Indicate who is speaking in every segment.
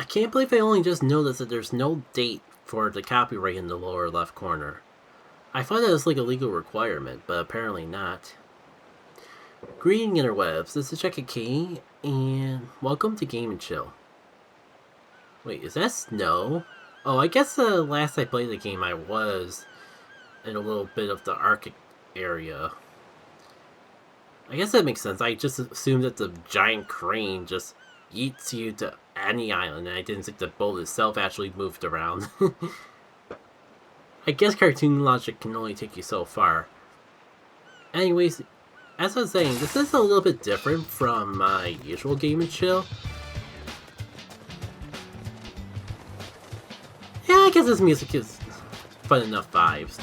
Speaker 1: can't believe I only just noticed that there's no date for the copyright in the lower left corner. I thought that was like a legal requirement, but apparently not. Greeting interwebs, this is Check a Key, and welcome to Game and Chill. Wait, is that snow? Oh, I guess last I played the game I was in a little bit of the Arctic area. I guess that makes sense. I just assumed that the giant crane just yeets you to any island, and I didn't think the boat itself actually moved around. I guess cartoon logic can only take you so far. Anyways, as I was saying, this is a little bit different from my usual Game and Chill. Yeah, I guess this music is fun enough vibes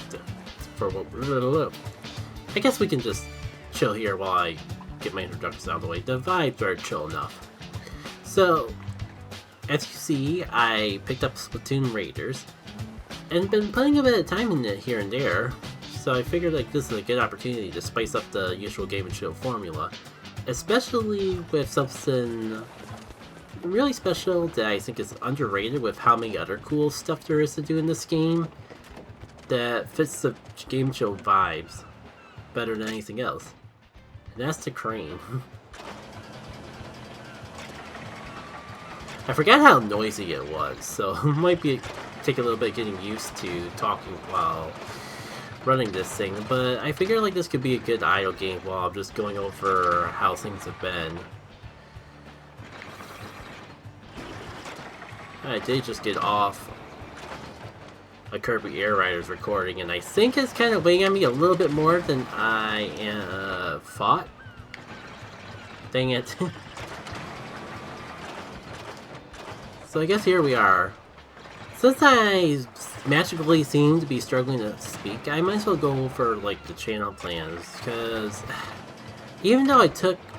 Speaker 1: for what. I guess we can just chill here while I get my introductions out of the way. The vibes are chill enough. So, as you see, I picked up Splatoon Raiders and been putting a bit of time in it here and there. So I figured like this is a good opportunity to spice up the usual Game and Chill formula, especially with something really special that I think is underrated with how many other cool stuff there is to do in this game that fits the Game and Chill vibes better than anything else. And that's the crane. I forgot how noisy it was, so it might take a little bit getting used to talking while running this thing, but I figure like this could be a good idle game while I'm just going over how things have been. I did just get off a Kirby Air Riders recording, and I think it's kind of weighing on me a little bit more than I thought. Dang it. So I guess here we are. Since I magically seem to be struggling to speak, I might as well go over like the channel plans, because even though I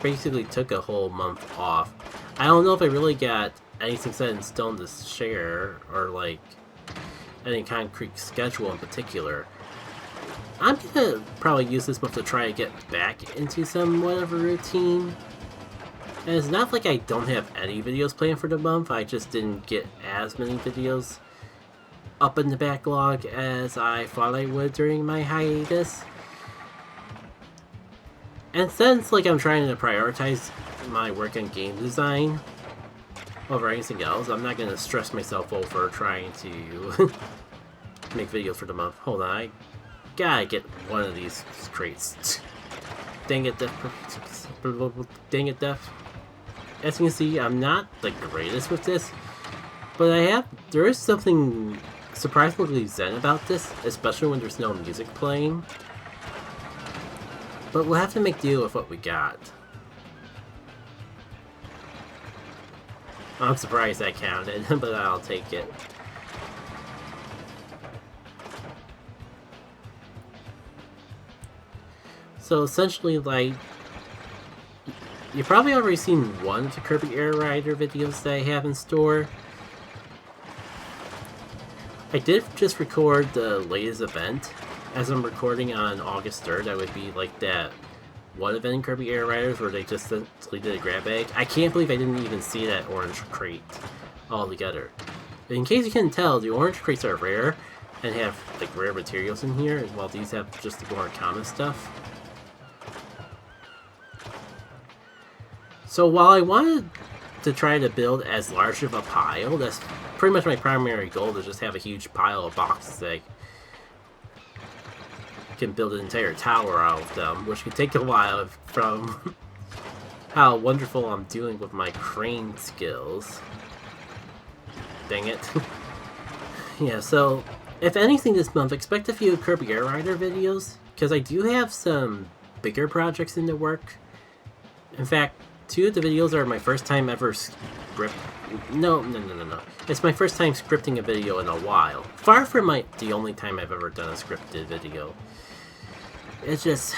Speaker 1: basically took a whole month off, I don't know if I really got anything set in stone to share, or like any concrete schedule in particular. I'm gonna probably use this month to try to get back into somewhat of a routine. And it's not like I don't have any videos planned for the month, I just didn't get as many videos up in the backlog as I thought I would during my hiatus. And since like I'm trying to prioritize my work on game design over anything else, I'm not going to stress myself over trying to make videos for the month. Hold on, I gotta get one of these crates. Dang it, Def. Dang it, Def. As you can see, I'm not the greatest with this, but there is something surprisingly zen about this, especially when there's no music playing. But we'll have to make do with what we got. I'm surprised that counted, but I'll take it. So essentially, like, you've probably already seen one of the Kirby Air Rider videos that I have in store. I did just record the latest event. As I'm recording on August 3rd, that would be like that one event in Kirby Air Riders where they just simply did a grab bag. I can't believe I didn't even see that orange crate altogether. In case you couldn't tell, the orange crates are rare and have like rare materials in here, while these have just the more common stuff. So while I wanted to try to build as large of a pile, that's pretty much my primary goal, to just have a huge pile of boxes that I can build an entire tower out of them, which could take a while from how wonderful I'm doing with my crane skills. Dang it. Yeah, so if anything this month, expect a few Kirby Air Rider videos, because I do have some bigger projects in the work. In fact, two of the videos are my first time ever No. It's my first time scripting a video in a while. Far from the only time I've ever done a scripted video. It just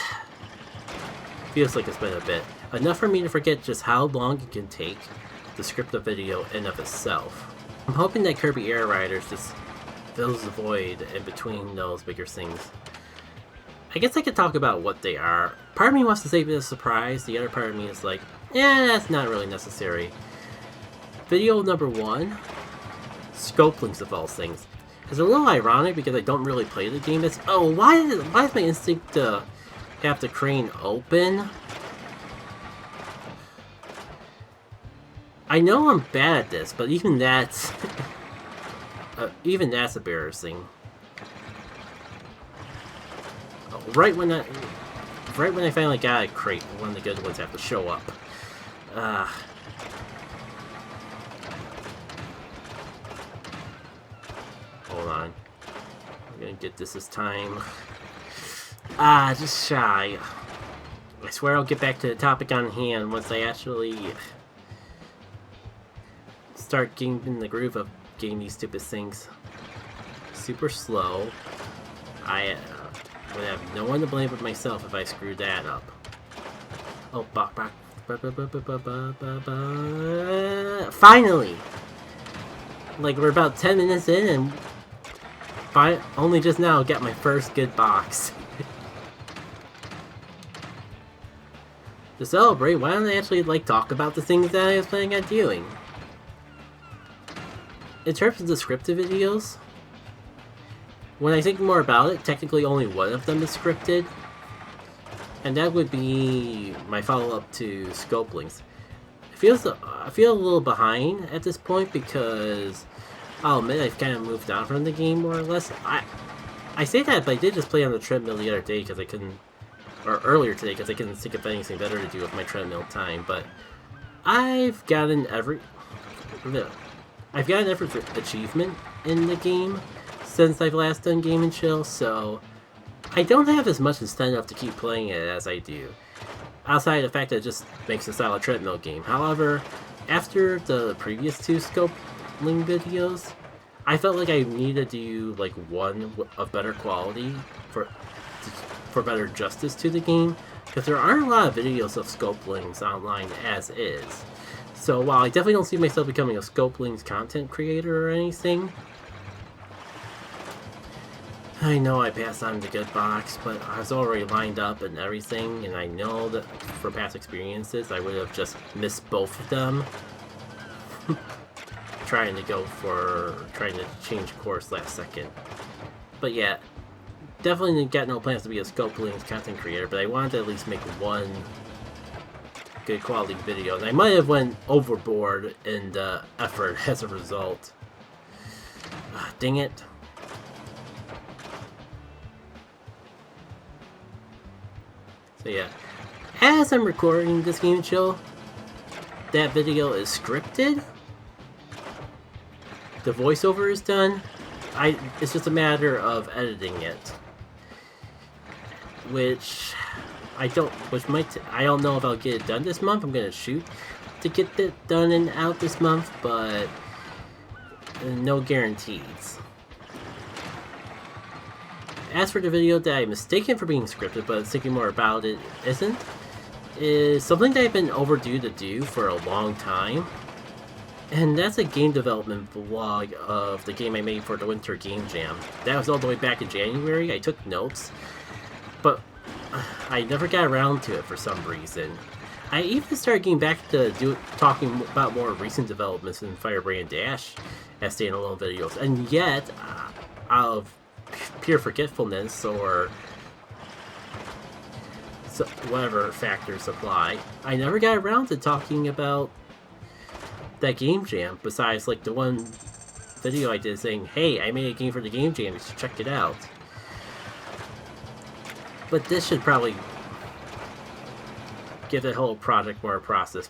Speaker 1: feels like it's been a bit. Enough for me to forget just how long it can take to script a video in of itself. I'm hoping that Kirby Air Riders just fills the void in between those bigger things. I guess I could talk about what they are. Part of me wants to save it as a surprise, the other part of me is like, yeah, that's not really necessary. Video number 1 Scopelings of all things. It's a little ironic because I don't really play the game. It's, oh, why is my instinct to have the crane open? I know I'm bad at this, but even that's embarrassing. Oh, right when I finally got a crate, one of the good ones have to show up. Hold on. I'm gonna get this time. Just shy. I swear I'll get back to the topic on hand once I actually start getting in the groove of getting these stupid things. Super slow. I would have no one to blame but myself if I screwed that up. Oh, finally! Like, we're about 10 minutes in and only just now got my first good box. To celebrate, why don't I actually, like, talk about the things that I was planning on doing? In terms of the scripted videos, when I think more about it, technically only one of them is scripted. And that would be my follow-up to Scopelings. I feel a little behind at this point because I'll admit I've kind of moved on from the game more or less. I say that, but I did just play on the treadmill the other day because I couldn't, or earlier today because I couldn't think of anything better to do with my treadmill time. But I've gotten every achievement in the game since I've last done Game and Chill, so I don't have as much incentive to keep playing it as I do. Outside of the fact that it just makes a solid treadmill game. However, after the previous two Scopeling videos, I felt like I needed to do like one of better quality for better justice to the game, because there aren't a lot of videos of Scopelings online as is. So while I definitely don't see myself becoming a Scopelings content creator or anything, I know I passed on the good box, but I was already lined up and everything, and I know that from past experiences I would have just missed both of them. trying to change course last second. But yeah, definitely got no plans to be a Scopelings content creator, but I wanted to at least make one good quality video, and I might have went overboard in the effort as a result. Dang it. So yeah, as I'm recording this Game Chill, that video is scripted. The voiceover is done. It's just a matter of editing it, which I don't know if I'll get it done this month. I'm gonna shoot to get it done and out this month, but no guarantees. As for the video that I'm mistaken for being scripted, but thinking more about it isn't, is something that I've been overdue to do for a long time. And that's a game development vlog of the game I made for the Winter Game Jam. That was all the way back in January. I took notes, but I never got around to it for some reason. I even started getting back to talking about more recent developments in Firebrand Dash as standalone videos, and yet, out of pure forgetfulness or whatever factors apply, I never got around to talking about that game jam, besides like the one video I did saying, hey, I made a game for the game jam, you should check it out. But this should probably give the whole project more process.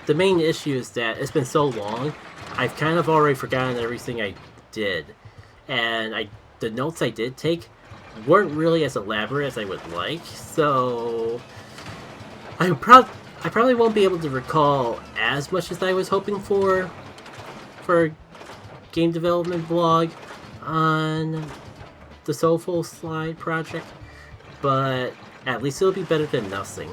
Speaker 1: The main issue is that it's been so long, I've kind of already forgotten everything I did, and the notes I did take weren't really as elaborate as I would like, so I probably won't be able to recall as much as I was hoping for a game development vlog on the Soulful Slide project, but at least it'll be better than nothing.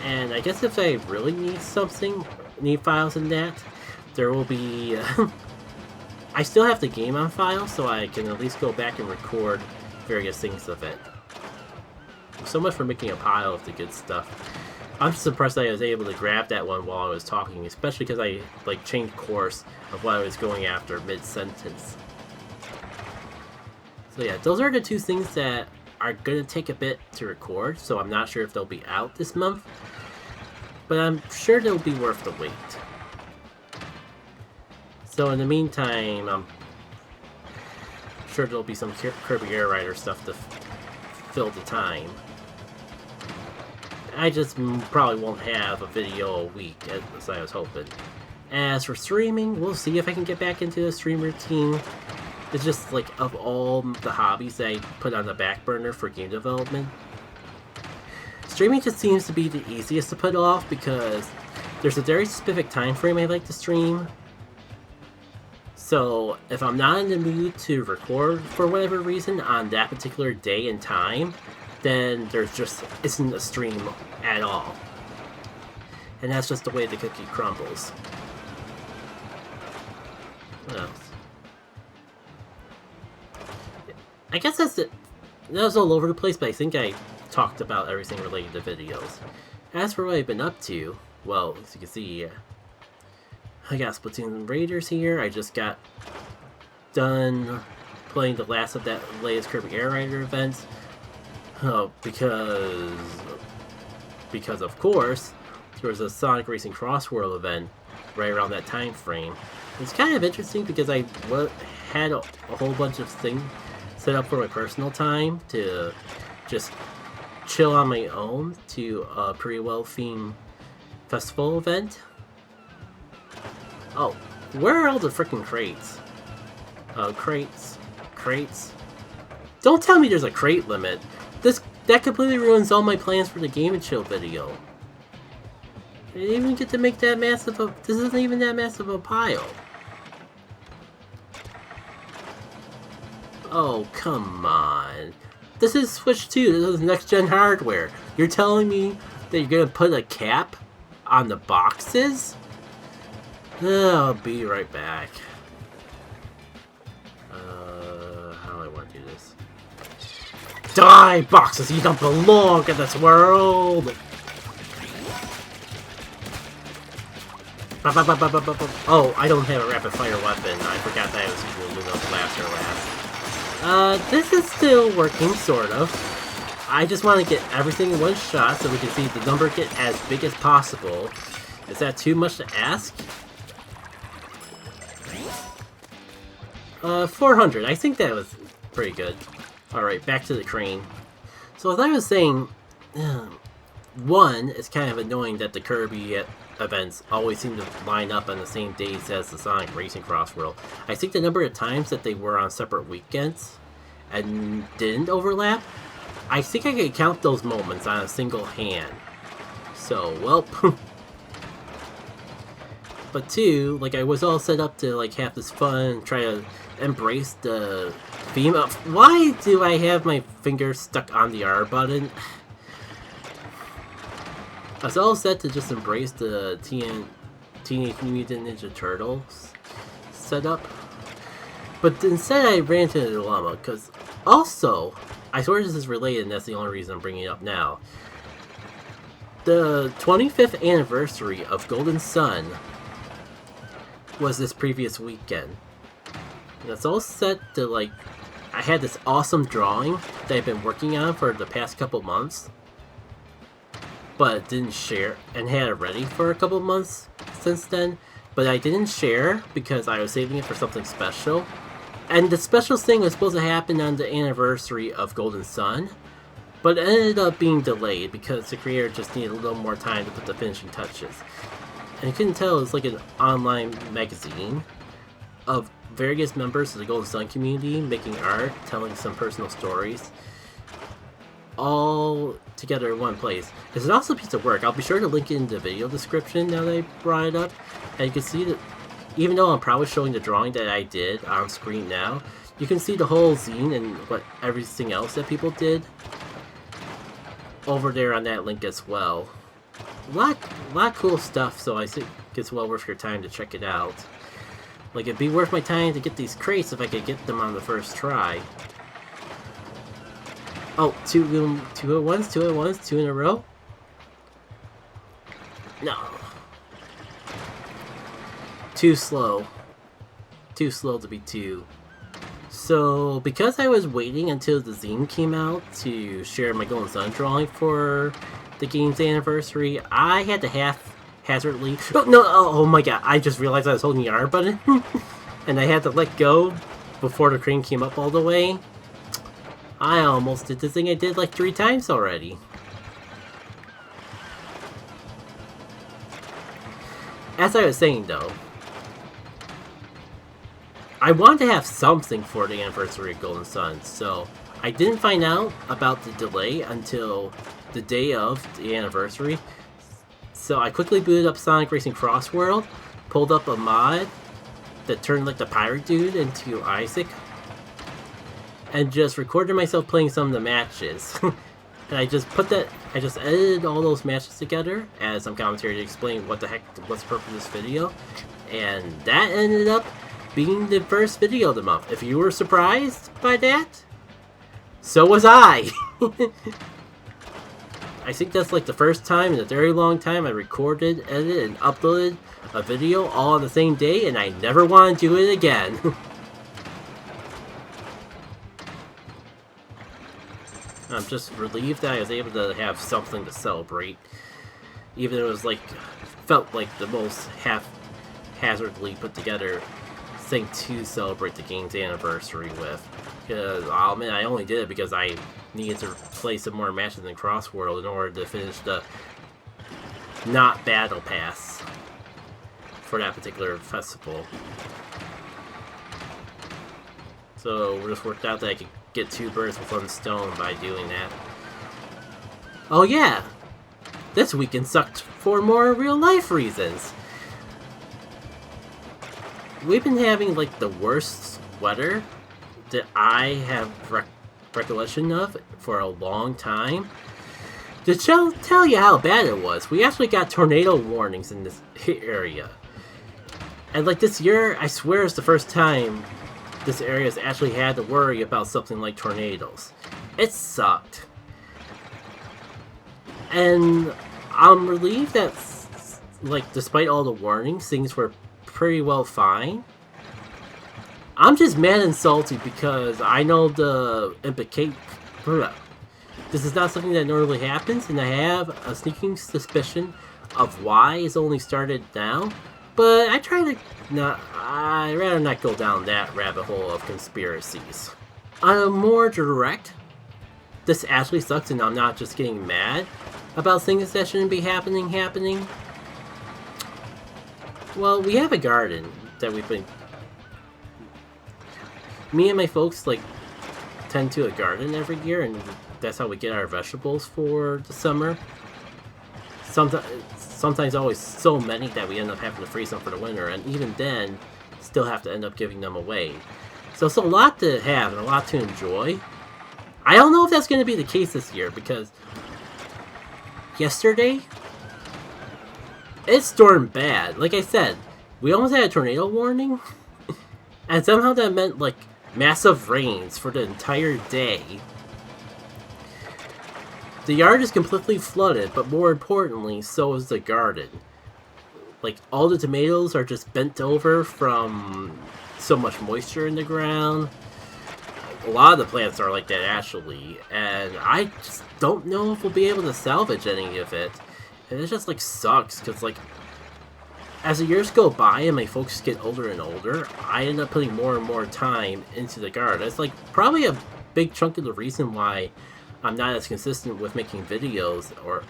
Speaker 1: And I guess if I really need files in that, there will be I still have the game on file, so I can at least go back and record various things of it. So much for making a pile of the good stuff. I'm just impressed that I was able to grab that one while I was talking, especially because I like changed course of what I was going after mid-sentence. So yeah, those are the two things that are gonna take a bit to record, so I'm not sure if they'll be out this month, but I'm sure they'll be worth the wait. So in the meantime, I'm sure there'll be some Kirby Air Rider stuff to fill the time. I just probably won't have a video a week, as I was hoping. As for streaming, we'll see if I can get back into the stream routine. It's just like, of all the hobbies that I put on the back burner for game development, streaming just seems to be the easiest to put off because there's a very specific time frame I like to stream. So if I'm not in the mood to record for whatever reason on that particular day and time, then there's just isn't a stream at all. And that's just the way the cookie crumbles. What else? I guess that's it. That was all over the place, but I think I talked about everything related to videos. As for what I've been up to, well, as you can see, I got Splatoon Raiders here. I just got done playing the last of that latest Kirby Air Rider event. Because of course, there was a Sonic Racing Cross World event right around that time frame. It's kind of interesting because I had a whole bunch of things set up for my personal time to just chill on my own to a pretty well-themed festival event. Oh, where are all the freaking crates? Crates. Don't tell me there's a crate limit. That completely ruins all my plans for the Game & Chill video. I didn't even get to make that massive this isn't even that massive a pile. Oh, come on. This is Switch 2, this is next-gen hardware. You're telling me that you're gonna put a cap on the boxes? I'll be right back. How do I want to do this? Die, boxes! You don't belong in this world! Oh, I don't have a rapid-fire weapon. I forgot that I was using a Luna Blaster last. This is still working, sort of. I just want to get everything in one shot so we can see the number get as big as possible. Is that too much to ask? 400. I think that was pretty good. Alright, back to the crane. So as I was saying, one, it's kind of annoying that the Kirby events always seem to line up on the same days as the Sonic Racing Cross World. I think the number of times that they were on separate weekends and didn't overlap, I think I could count those moments on a single hand. So, well, but two, like, I was all set up to like have this fun, try to embrace the theme of why do I have my finger stuck on the R button? I was all set to just embrace the Teenage Mutant Ninja Turtles setup, but instead I ran into a dilemma, because also, I swear this is related and that's the only reason I'm bringing it up now. The 25th anniversary of Golden Sun was this previous weekend. And it's all set to, like, I had this awesome drawing that I've been working on for the past couple months, but didn't share, and had it ready for a couple months since then, but I didn't share because I was saving it for something special. And the special thing was supposed to happen on the anniversary of Golden Sun, but it ended up being delayed because the creator just needed a little more time to put the finishing touches. And you couldn't tell, it was like an online magazine of various members of the Golden Sun community making art, telling some personal stories, all together in one place. It's an awesome piece of work. I'll be sure to link it in the video description now that I brought it up. And you can see that even though I'm probably showing the drawing that I did on screen now, you can see the whole zine and what everything else that people did over there on that link as well. A lot of cool stuff, so I think it's well worth your time to check it out. Like, it'd be worth my time to get these crates if I could get them on the first try. Oh, two at once, two in a row? No. Too slow. Too slow to be two. So, because I was waiting until the zine came out to share my Golden Sun drawing for the game's anniversary, I had to haphazardly... Oh, no! Oh my god, I just realized I was holding the R button. And I had to let go before the crane came up all the way. I almost did the thing I did like 3 times already. As I was saying though, I wanted to have something for the anniversary of Golden Sun, so I didn't find out about the delay until the day of the anniversary. So I quickly booted up Sonic Racing Cross World, pulled up a mod that turned like the pirate dude into Isaac, and just recorded myself playing some of the matches. And I just edited all those matches together as some commentary to explain what's the purpose of this video, and that ended up being the first video of the month. If you were surprised by that, so was I. I think that's like the first time in a very long time I recorded, edited, and uploaded a video all on the same day, and I never want to do it again. I'm just relieved that I was able to have something to celebrate, even though it was like, felt like the most haphazardly put together thing to celebrate the game's anniversary with. Because I'll admit I only did it because I needed to play some more matches in Cross World in order to finish the not battle pass for that particular festival. So we just worked out that I could get 2 birds with 1 stone by doing that. Oh yeah! This weekend sucked for more real life reasons. We've been having like the worst weather that I have recollection of for a long time. To tell you how bad it was, we actually got tornado warnings in this area. And like this year, I swear it's the first time this area has actually had to worry about something like tornadoes. It sucked. And I'm relieved that, like, despite all the warnings, things were pretty well fine. I'm just mad and salty because I know the implication. This is not something that normally happens, and I have a sneaking suspicion of why it's only started now. But I'd rather not go down that rabbit hole of conspiracies. On a more direct, this actually sucks, and I'm not just getting mad about things that shouldn't be happening. Well, we have a garden that we've been... Me and my folks, like, tend to a garden every year, and that's how we get our vegetables for the summer. Sometimes always so many that we end up having to freeze them for the winter, and even then, still have to end up giving them away. So it's a lot to have and a lot to enjoy. I don't know if that's going to be the case this year, because yesterday, it stormed bad. Like I said, we almost had a tornado warning, and somehow that meant, like, massive rains for the entire day. The yard is completely flooded, but more importantly, so is the garden. Like, all the tomatoes are just bent over from so much moisture in the ground. A lot of the plants are like that, actually, and I just don't know if we'll be able to salvage any of it. And it just, like, sucks, because, like, as the years go by and my folks get older and older, I end up putting more and more time into the garden. It's, like, probably a big chunk of the reason why I'm not as consistent with making videos or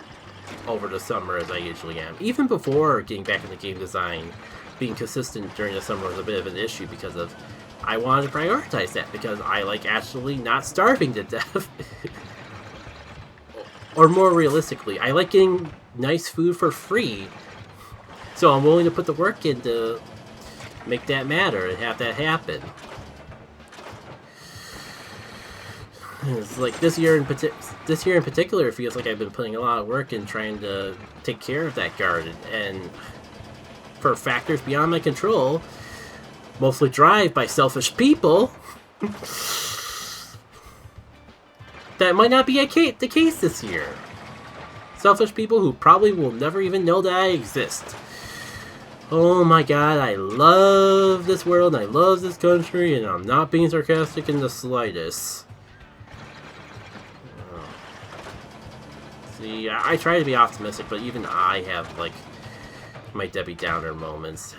Speaker 1: over the summer as I usually am. Even before getting back into game design, being consistent during the summer was a bit of an issue because of I wanted to prioritize that because I like actually not starving to death. Or more realistically, I like getting nice food for free. So I'm willing to put the work in to make that matter and have that happen. It's like this year in particular, it feels like I've been putting a lot of work in trying to take care of that garden, and for factors beyond my control, mostly driven by selfish people, that might not be the case this year. selfish people who probably will never even know that I exist. Oh my god, I love this world, and I love this country, and I'm not being sarcastic in the slightest. See, I try to be optimistic, but even I have, like, my Debbie Downer moments.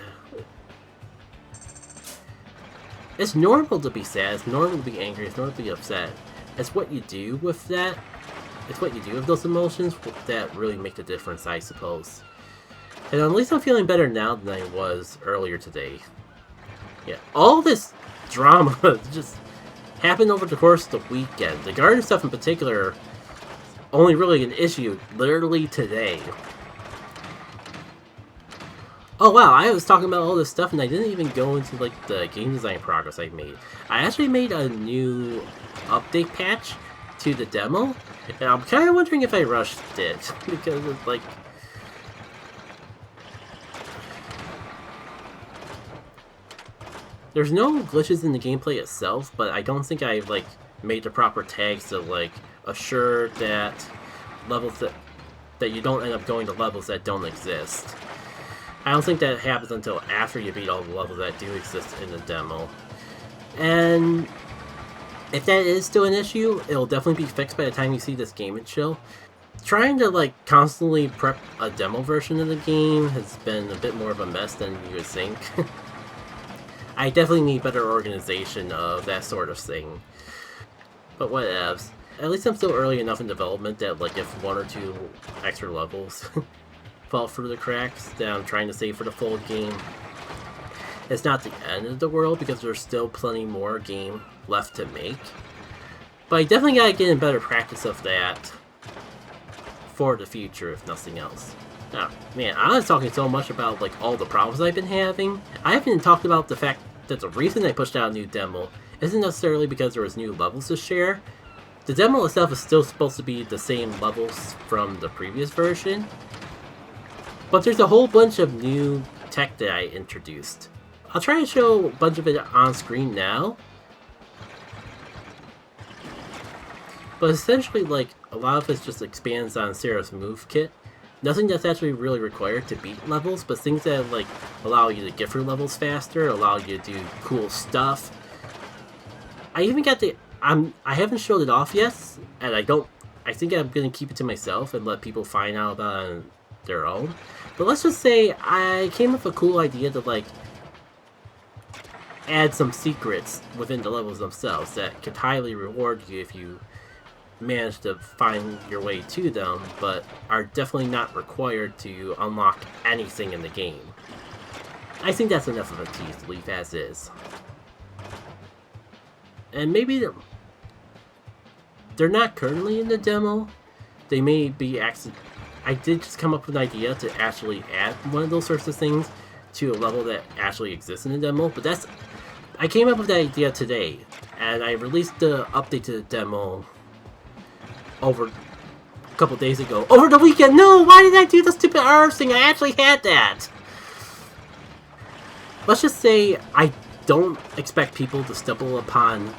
Speaker 1: It's normal to be sad, it's normal to be angry, it's normal to be upset. It's what you do with that, it's what you do with those emotions that really make the difference, I suppose. And at least I'm feeling better now than I was earlier today. Yeah, all this drama just happened over the course of the weekend. The garden stuff in particular, only really an issue literally today. Oh wow, I was talking about all this stuff and I didn't even go into like the game design progress I made. I actually made a new update patch to the demo, and I'm kind of wondering if I rushed it, because it's like... There's no glitches in the gameplay itself, but I don't think I've like made the proper tags to like assure that levels that you don't end up going to levels that don't exist. I don't think that happens until after you beat all the levels that do exist in the demo. And if that is still an issue, it'll definitely be fixed by the time you see this Game & Chill. Trying to like constantly prep a demo version of the game has been a bit more of a mess than you would think. I definitely need better organization of that sort of thing. But whatevs. At least I'm still early enough in development that like if one or two extra levels fall through the cracks that I'm trying to save for the full game, it's not the end of the world because there's still plenty more game left to make. But I definitely gotta get in better practice of that for the future, if nothing else. Now, man, I was talking so much about like all the problems I've been having. I haven't even talked about the fact that the reason I pushed out a new demo isn't necessarily because there was new levels to share. The demo itself is still supposed to be the same levels from the previous version, but there's a whole bunch of new tech that I introduced. I'll try to show a bunch of it on screen now. But essentially, like, a lot of it just expands on Sarah's move kit. Nothing that's actually really required to beat levels, but things that like allow you to get through levels faster, allow you to do cool stuff. I even got the I haven't showed it off yet, and I think I'm gonna keep it to myself and let people find out about it on their own. But let's just say I came up with a cool idea to like add some secrets within the levels themselves that could highly reward you if you manage to find your way to them, but are definitely not required to unlock anything in the game. I think that's enough of a tease to leave as is. And maybe they're not currently in the demo. They may be I did just come up with an idea to actually add one of those sorts of things to a level that actually exists in the demo, but I came up with that idea today, and I released the update to the demo over a couple days ago. Over the weekend! No! Why did I do the stupid RF thing? I actually had that! Let's just say I don't expect people to stumble upon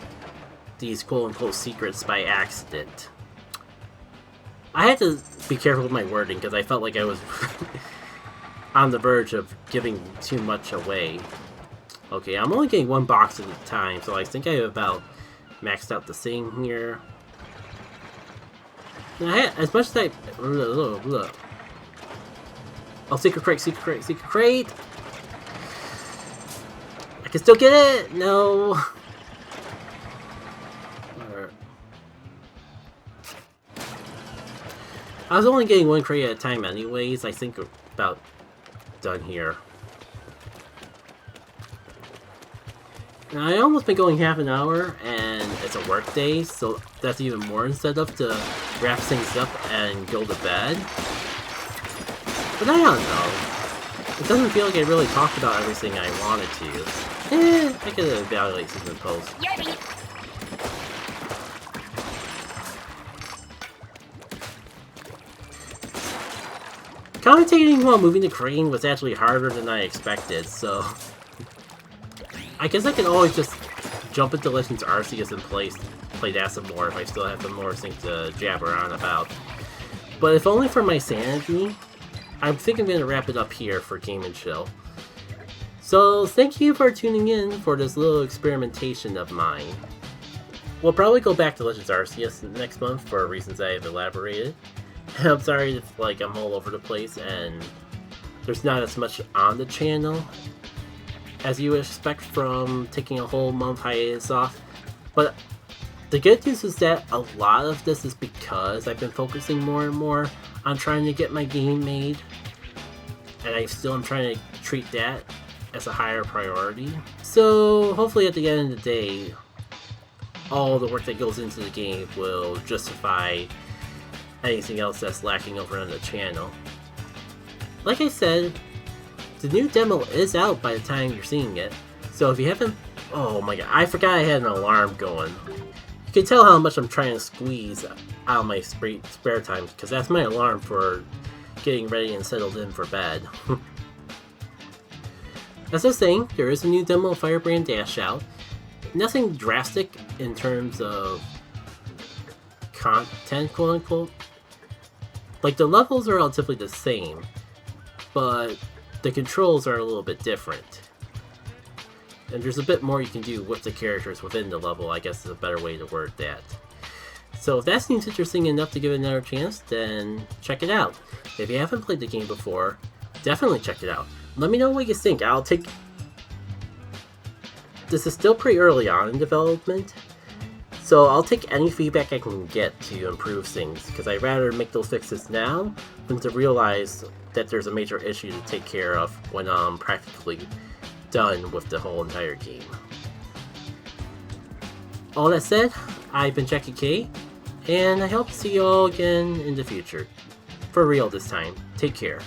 Speaker 1: these quote-unquote secrets by accident. I had to be careful with my wording because I felt like I was on the verge of giving too much away. Okay, I'm only getting one box at a time, so I think I have about maxed out the thing here. As much as I... Oh, secret crate, secret crate, secret crate! I can still get it! No! I was only getting one crate at a time anyways. I think about done here. Now, I almost been going half an hour, and it's a work day, so that's even more incentive to wrap things up and go to bed. But I don't know. It doesn't feel like I really talked about everything I wanted to. I could evaluate things in post. Commentating while moving the crane was actually harder than I expected, so... I guess I can always just jump into Legends Arceus and play that some more if I still have some more things to jabber on about. But if only for my sanity, I think I'm going to wrap it up here for Game and Chill. So thank you for tuning in for this little experimentation of mine. We'll probably go back to Legends Arceus next month for reasons I have elaborated. I'm sorry if I'm all over the place and there's not as much on the channel as you would expect from taking a whole month hiatus off. But the good news is that a lot of this is because I've been focusing more and more on trying to get my game made. And I still am trying to treat that as a higher priority. So hopefully at the end of the day, all the work that goes into the game will justify anything else that's lacking over on the channel. Like I said, the new demo is out by the time you're seeing it, so if you haven't... Oh my god, I forgot I had an alarm going. You can tell how much I'm trying to squeeze out of my spare time, because that's my alarm for getting ready and settled in for bed. As I was saying, there is a new demo of Firebrand Dash out. Nothing drastic in terms of content, quote-unquote. Like, the levels are relatively the same, but the controls are a little bit different. And there's a bit more you can do with the characters within the level, I guess is a better way to word that. So if that seems interesting enough to give it another chance, then check it out. If you haven't played the game before, definitely check it out. Let me know what you think. This is still pretty early on in development, so I'll take any feedback I can get to improve things, because I'd rather make those fixes now than to realize that there's a major issue to take care of when I'm practically done with the whole entire game. All that said, I've been Jackie K, and I hope to see you all again in the future. For real this time. Take care.